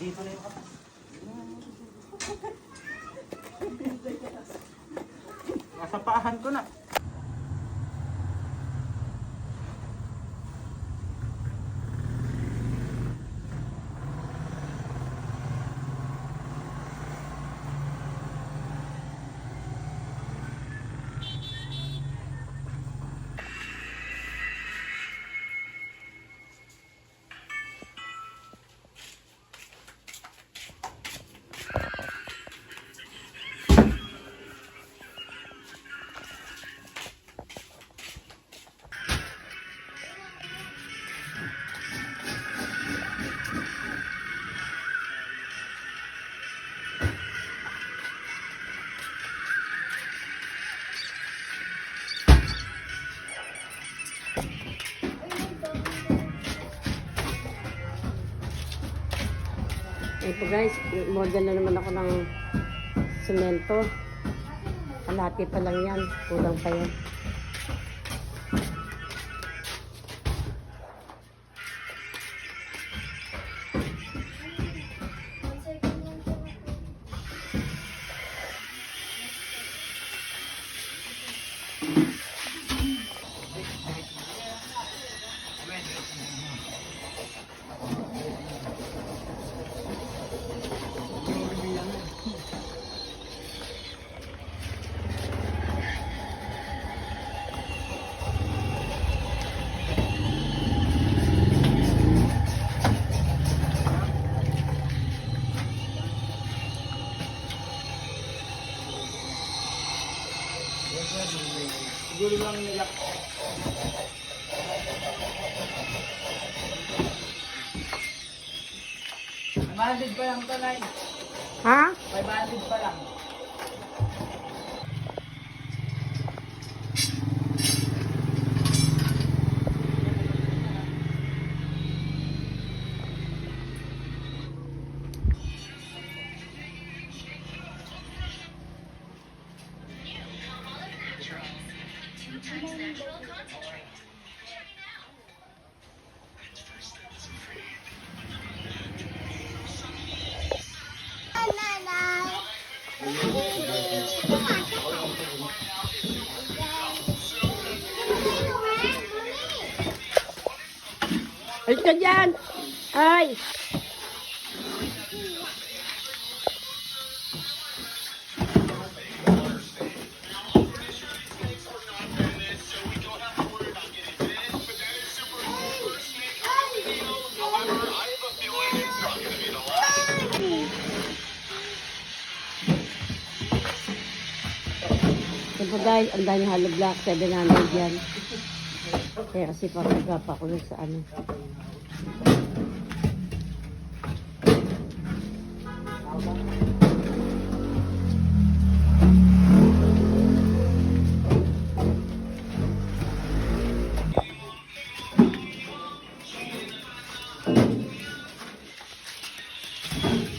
Dito na yung kapas. Nasa paahan ko na. Ito guys, model na naman ako ng semento. Kalahati pa lang yan. Kulang pa yan. Siguro lang nilak. Nag-banded pa lang ito, Nay. Ha? May banded pa lang. Alis ka dyan! Ay! Ito guys, ang dami hollow block, 700 yan. Kaya kasi papagapa ko sa ano.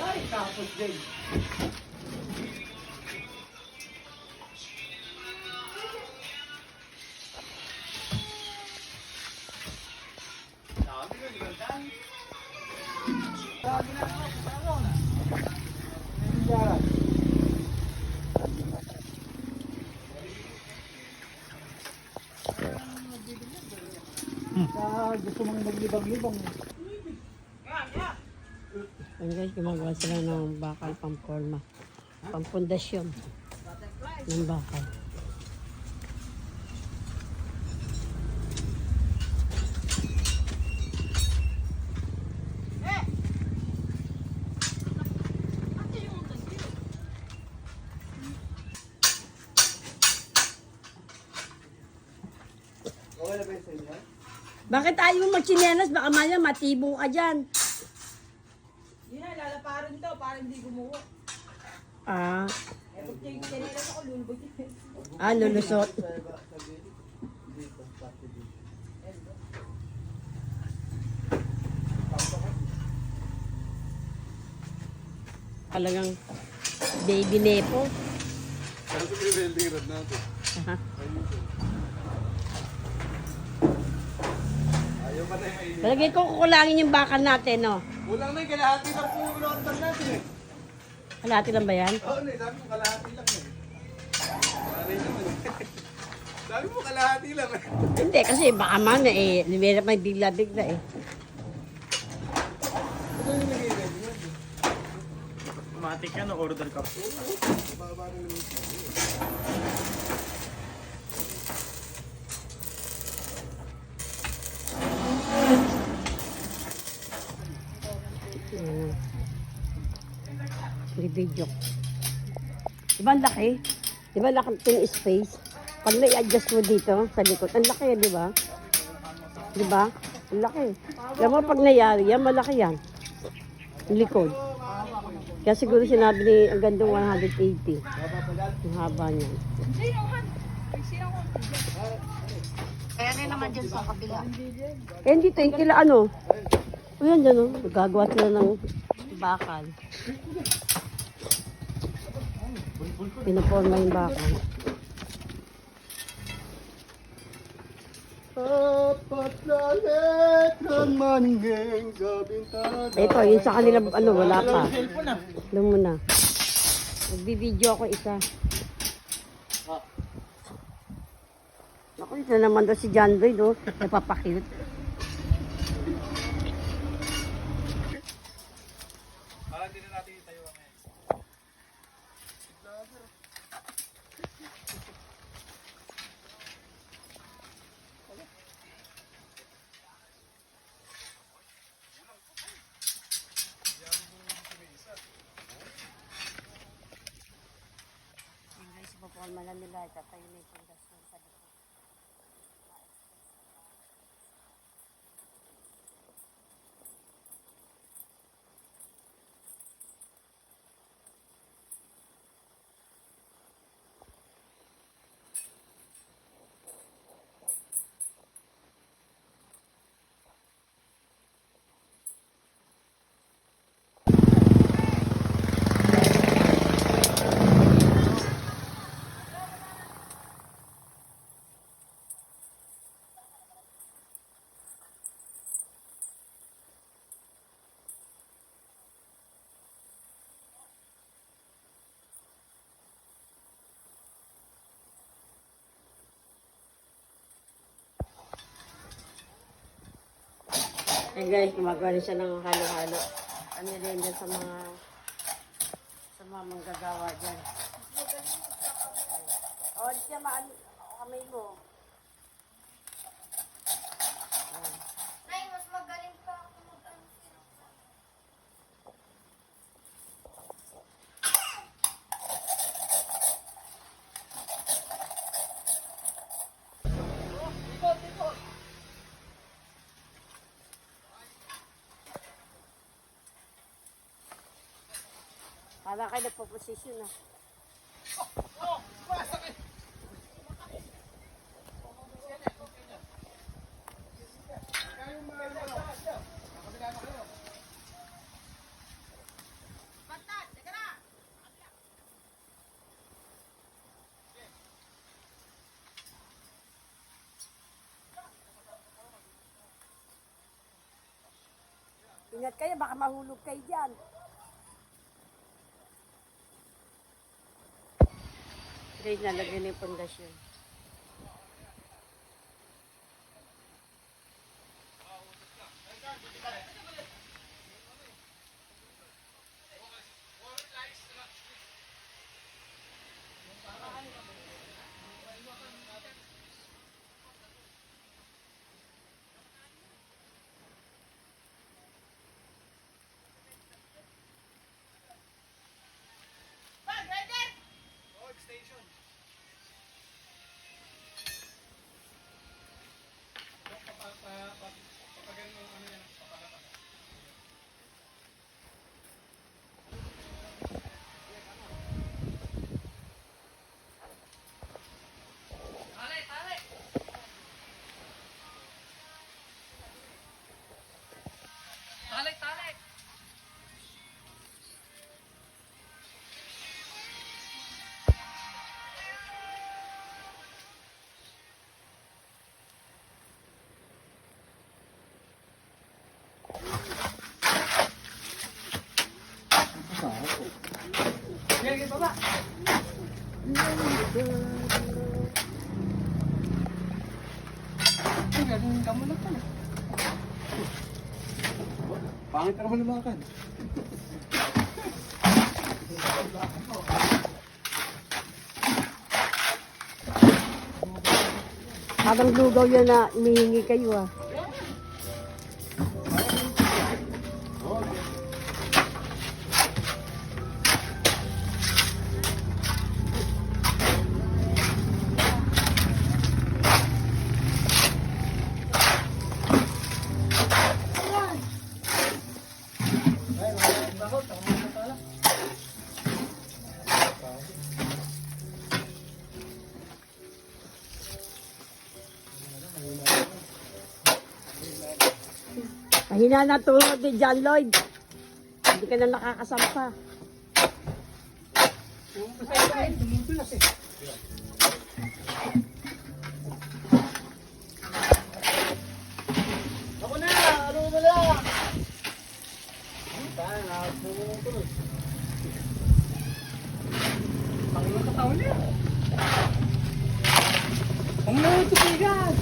Ay, tapos din. Gusto mong maglibang-libang. Ayan guys, gumagawa sila ng bakal pamporma. Pampundasyon ng bakal. Bakit ayaw mo magchinelas? Baka maya matibo ka dyan. Yun na, lalaparin to para hindi gumuho. Ah, Eh, pag chinelas ako, lulubog yun. lulusot. Talagang baby nepo. Ano ito yung welding rod natin? Aha. Ayaw pa na yung mainit. Talagay ko kukulangin yung bakal natin, no? Kulang na yung kalahati ng puno ang tan natin eh. Kalahati lang ba yan? Oo, na, sabi mo kalahati lang eh. Kalahati lang eh. Sabi mo kalahati lang eh. Hindi, kasi baka man eh, meron may bigla-bigla eh. Ano yung nag-i-ready mo? Matik yan, order ka po. Baba na naman. Ayan. Video. Diba ang laki? Diba laki yung space? Pag na-adjust mo dito sa likod, ang laki yan, diba? Diba? Ang laki. Alam mo, pag nayari yan, malaki yan. Yung likod. Kaya siguro sinabi ni ang gandong 180. Yung haba niyan. Kaya na naman dyan sa kabila. Eh, dito, yung kila ano? O yan dyan, oh. Gagawa sila ng bakal. Pinaporma yung bakal. Apat na letrang manheng kabintada. Ito, yun sa kanila, ano, wala pa. Alam mo na. Nagbibideo ako isa. Ako, isa naman daw si John Doy, do. Napapakit. Guys, paporma lang nila. Tatayo na yung pundasyon sa likod. Eh guys, gumagawa rin siya ng halo-halo. Ano rin dyan sa mga manggagawa dyan. O, di siya maano, kamay mo. Nay, mas magaling pa ako mag-ano. Para kayo nagpo-position ah. Ingat kayo, baka mahulog kayo dyan. Guys, nalagyan na yung pundasyon. Ay, galing ka mo na pala. Pangit ka naman lumakad. Habang lugaw yan na mihingi kayo ah. Mahina na tuhod ni John Lloyd. Hindi ka na nakakasampa. Ako na! Ano mo na? Tayo, nakapumutuloy. Pangilang katawan niya. Ang nautupigan!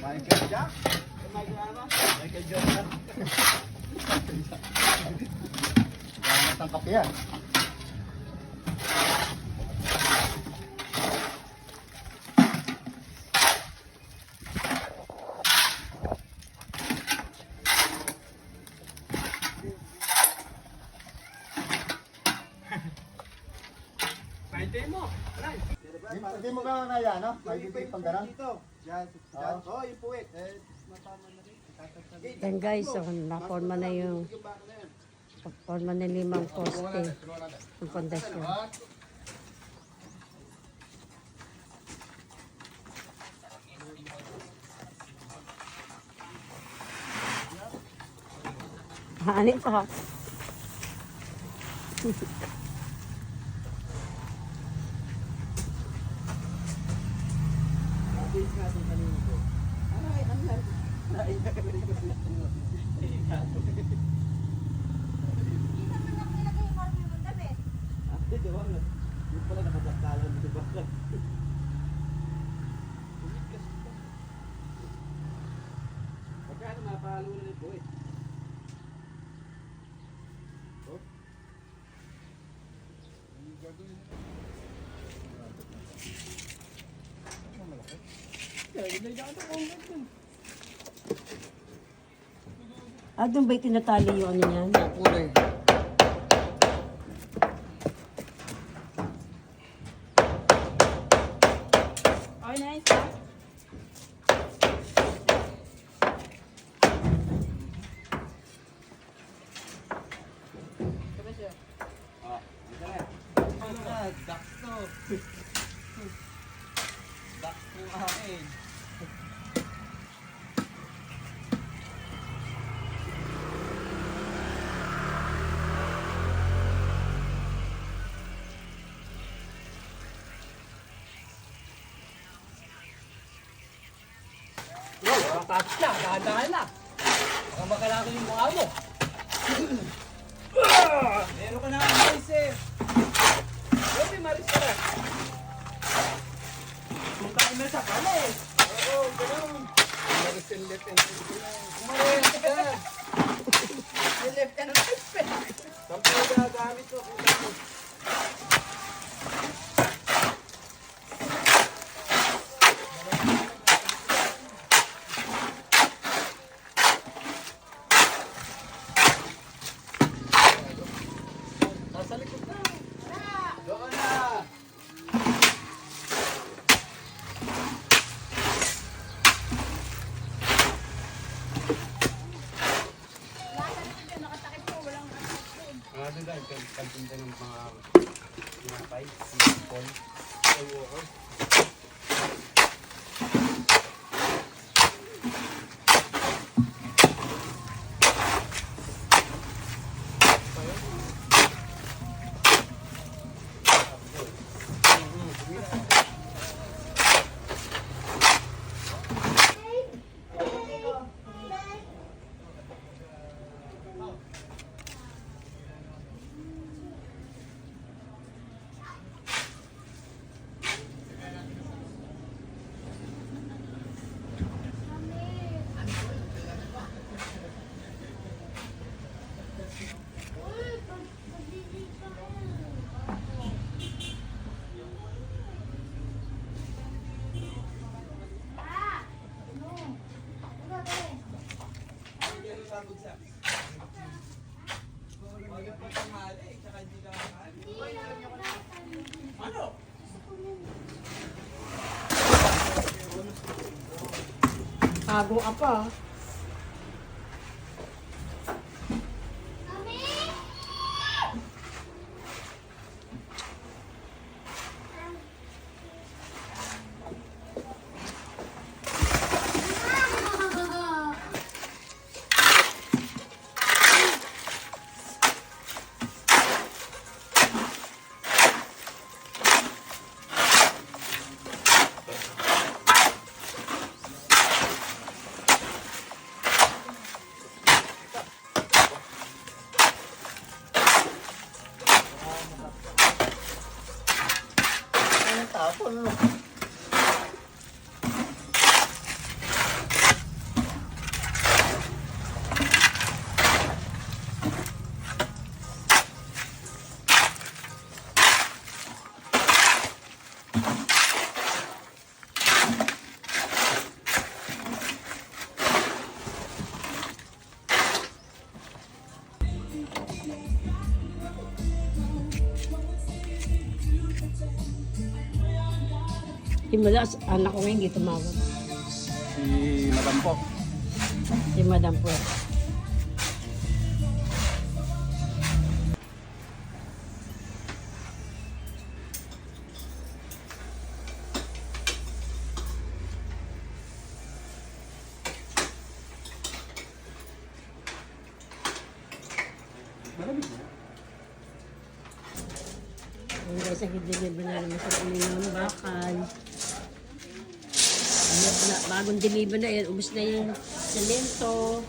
Michael Jack? Michael Jordan. Jangan tangkap ya. Hindi mo ka na yan, no? May bibig pang ganun. Yan, yan. Oh, yung puwit. Matama na rin. Yan guys, so, naforma na yung forma na 5 poste ng pundasyon. Ano ito? Magkano mapahalo na rin po eh. Ah, doon ba'y tinatali yung ano niyan? Kulay. Okay, nice. Ha? Dakto. Dakto akin. Tapos na, dahan-dahan na. Baka makalako yung mukha mo. Meron ka na ang Maris eh. Pwede, Maris ka na. Punta ka na sa kalis. Oo, ganun. Maris and left and right. Umalis ka. nagtitinda ng mga tinapay, sipon. Tago ka pa. Tapon mo. Himala, anak ko ngayon, hindi tumawag. Si Madam po. Si Madam po. Ang guys, ang deliver na naman sa ng bakal. Bagong deliver na yan, ubos na yung semento.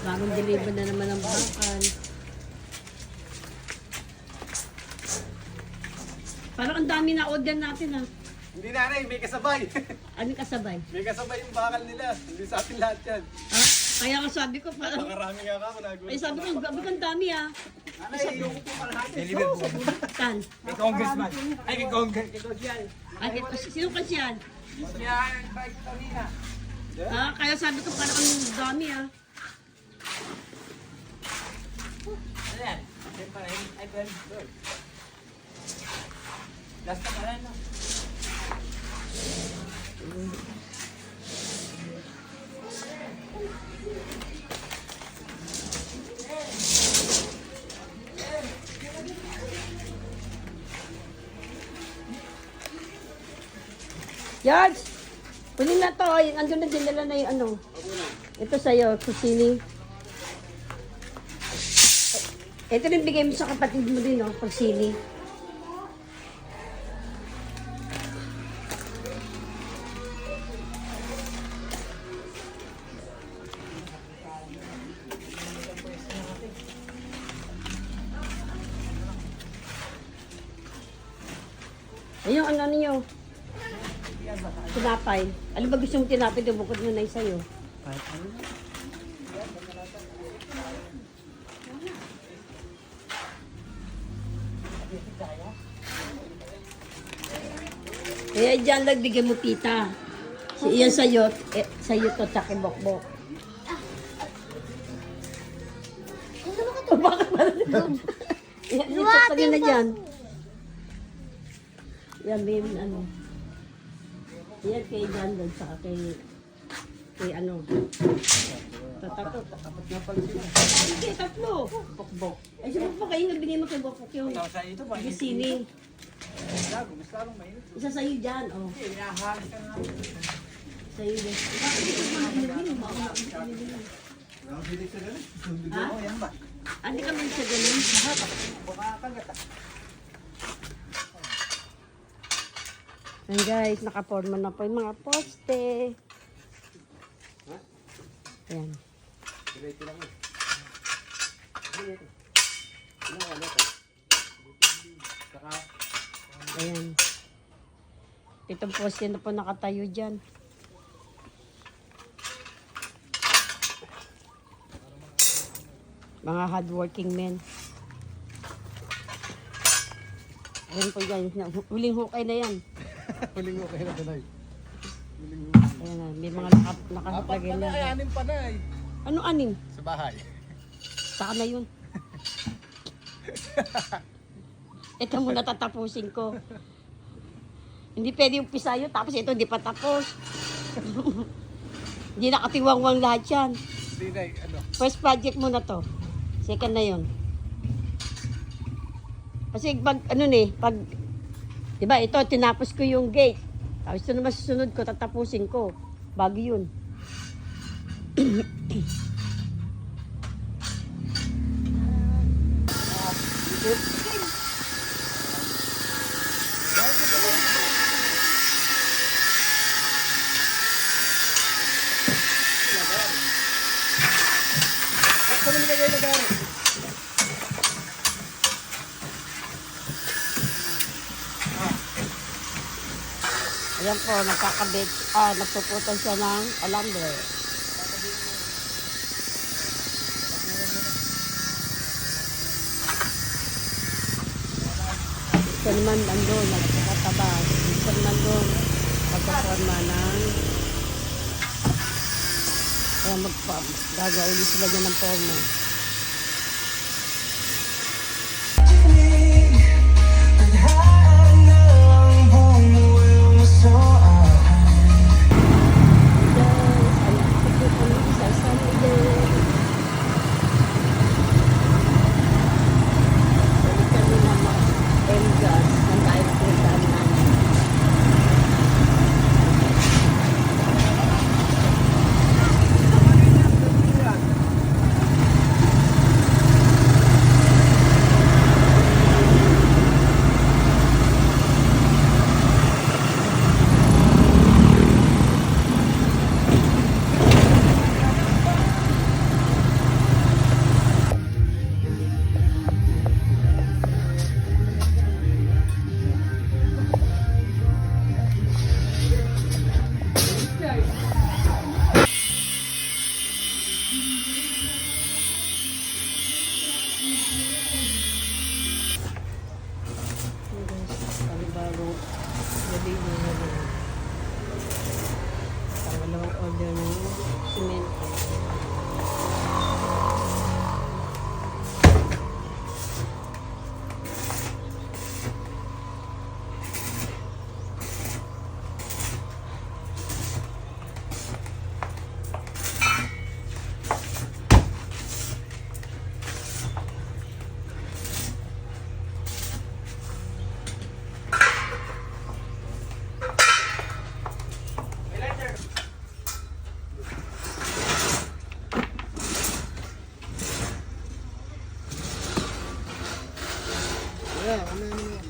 Bagong deliver na naman ang bakal. Parang ang dami na order natin ha. Hindi nanay, may kasabay. Ano kasabay? May kasabay yung bakal nila. Hindi sa atin lahat yan. Ha? Kaya ako sabi ko parang... Makarami nga ka, nagulat. Ay sabi ko, gabi kang dami ha. Nanay, yung upo ka lahat. Deliver po. Tan. Kay congressman. Ay, kay congressman. Ay, sino kasi yan? Yan, bike kanina. Ha? Kaya sabi ko parang ang dami ha. Ano yan? Ay, Ben. Last na pala, no? Yards! Kunin na to. Andun na dinala na yung ano. Ito sa'yo, kusini. Ito rin bigay mo sa kapatid mo din, no? Kusini. Ayun, ano ninyo? Tinapay. Ano ba gusto mong tinapay? Bukod mo na yung sa'yo. Kaya dyan lang bigyan mo tita. Si iyan sa'yo, sa'yo to, tsaka bokbok. Bakit ba nito? Iyan, ito na dyan. Yan, may ano. Yan kay John doon, saka kay ano. Tatlo. Dapat nga pala sila. Hindi, tatlo. Bok-bok. Ay, si Bukbok, ayun nagbigay mo kay Bukbok yung Tapos sa ito ba? gisini. Mas lalong mainit. Isa sa'yo dyan, oh. Hindi, inahagis ka na natin. Sa'yo din. Bakit ito mga pinabili? Baka pinabili. Ha? Oh, yan ba? Hindi ka man siya ganun. Baka kagat ah. Ayan guys, nakaporma na po yung mga poste. Ayan. Diretso lang eh. Saka, Ayan. Itong poste na po nakatayo dyan. Mga hardworking men. Ayan po guys, huling hukay na yan. Huling mo kayo na tunay. Ayan na, may mga Apat nakasaklagay pa na, na. anim pa na eh. Ano anim? Sa bahay. Saan na yun? Ito muna tatapusin ko. Hindi pwede yung pisayo, tapos ito hindi pa tapos. Hindi nakatiwangwang lahat yan. Hindi na ano. First project muna to. Second na yun. Kasi pag, ano pag, di ba, ito, tinapos ko yung gate. Tapos ito naman susunod ko, tatapusin ko. Bago yun. Saan mo nilagay na gari? Ayan po, nakakabit, nagpuputol siya ng alambre. Ito naman nandun, nagkakatabas. Ito naman doon, pagkaporma ng kaya gagawa ulit sila dyan ng porma. Panibagong gabi na pangalawang order ng simento. Ayan, ano yan.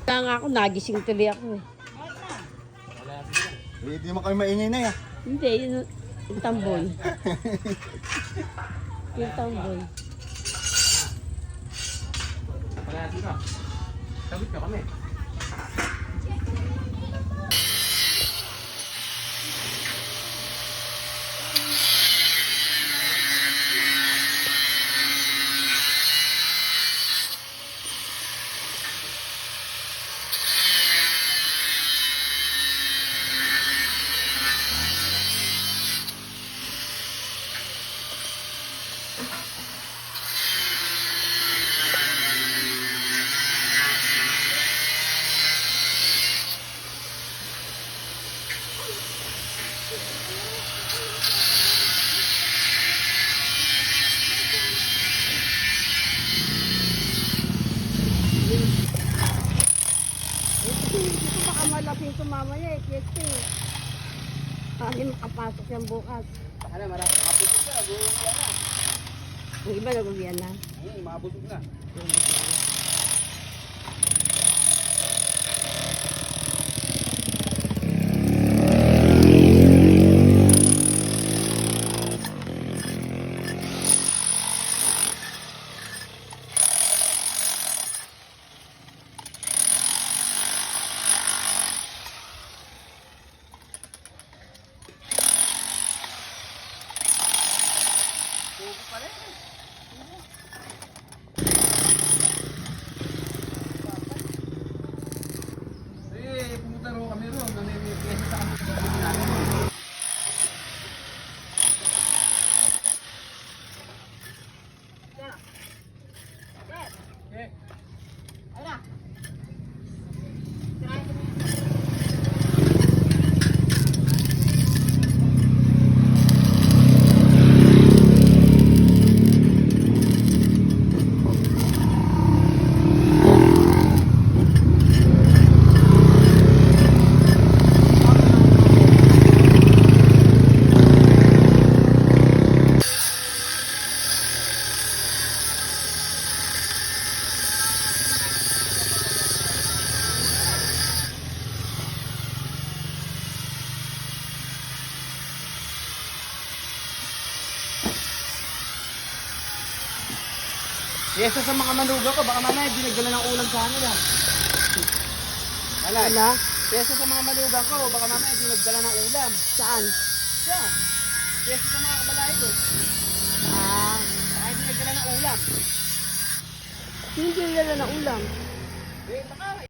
Kaya nga ako, nagising tuloy ako eh. Hindi mo kayo maingay na yan. Hindi, yung tambol. Yung tambol. Parati ka. Sabit ka kami. Dito baka malaking tumamaya eh, Kiete. Hindi makapasok yan bukas. Baka na, marami makabusog na. Buong na. Yung iba nagubiyan na. Makabusog na. Pumunta rin kami ron. Namimiyesa sa kami sa kami namin. Okay. Yesa sa mga manuga ko, baka mamaya hindi nagdala ng ulam sa kanila. Wala. Wala? Yesa sa mga manuga ko, baka mamaya hindi nagdala ng ulam. Saan? Yan. Yesa sa mga kabalahe ko. Ah, Baka hindi nagdala ng ulam. hindi nila na ulam. Eh, baka